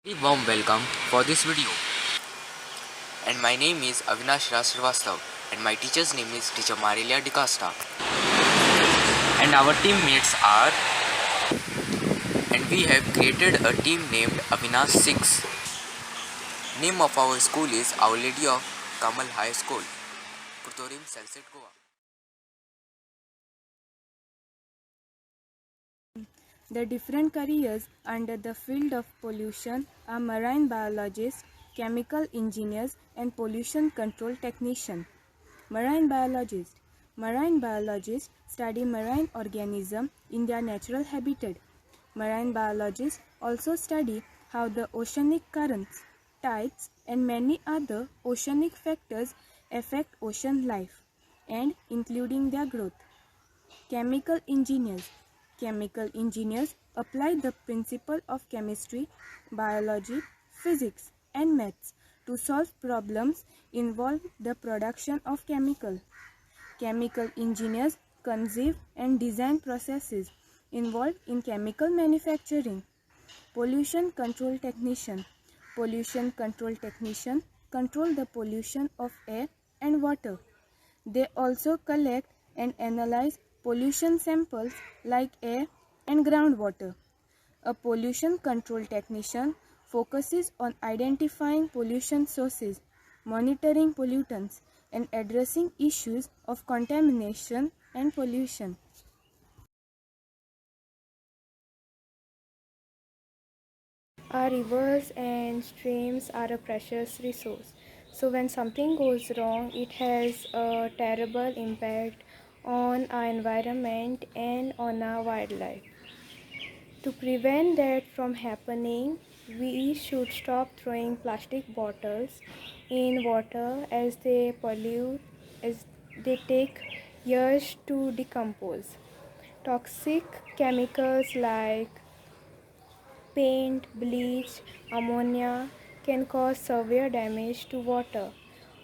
Very warm welcome for this video. And my name is Avinash Srivastav and my teacher's name is Teacher Marilia DiCosta. And our teammates are, and we have created a team named Avinash 6. Name of our school is Our Lady of Kamal High School, Kurtorim, Salset, Goa. The different careers under the field of pollution are marine biologists, chemical engineers, and pollution control technician. Marine biologists. Marine biologists study marine organisms in their natural habitat. Marine biologists also study how the oceanic currents, tides, and many other oceanic factors affect ocean life, and including their growth. Chemical engineers. Chemical engineers apply the principle of chemistry, biology, physics, and maths to solve problems involving the production of chemical. Chemical engineers conceive and design processes involved in chemical manufacturing. Pollution control technician. Pollution control technician control the pollution of air and water. They also collect and analyze pollution samples like air and groundwater. A pollution control technician focuses on identifying pollution sources, monitoring pollutants, and addressing issues of contamination and pollution. Our rivers and streams are a precious resource. So when something goes wrong, it has a terrible impact on our environment and on our wildlife. To prevent that from happening, we should stop throwing plastic bottles in water as they pollute, as they take years to decompose. Toxic chemicals like paint, bleach, ammonia can cause severe damage to water.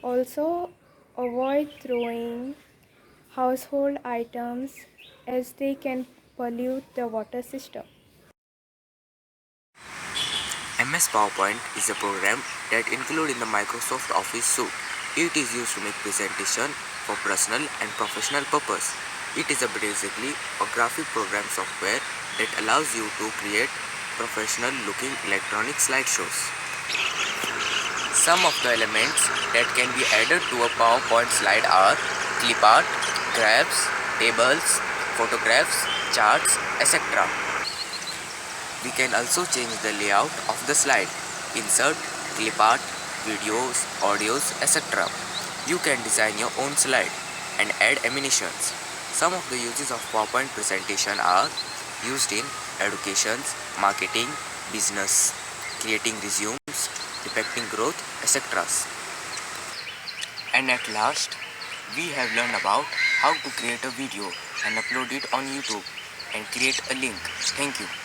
Also, avoid throwing household items as they can pollute the water system. MS PowerPoint is a program that included in the Microsoft Office suite. It is used to make presentation for personal and professional purpose. It is basically a graphic program software that allows you to create professional looking electronic slideshows. Some of the elements that can be added to a PowerPoint slide are clip art, graphs, tables, photographs, charts, etc. We can also change the layout of the slide, insert, clip art, videos, audios, etc. You can design your own slide and add animations. Some of the uses of PowerPoint presentation are used in education, marketing, business, creating resumes, depicting growth, etc. And at last, we have learned about how to create a video and upload it on YouTube and create a link. Thank you.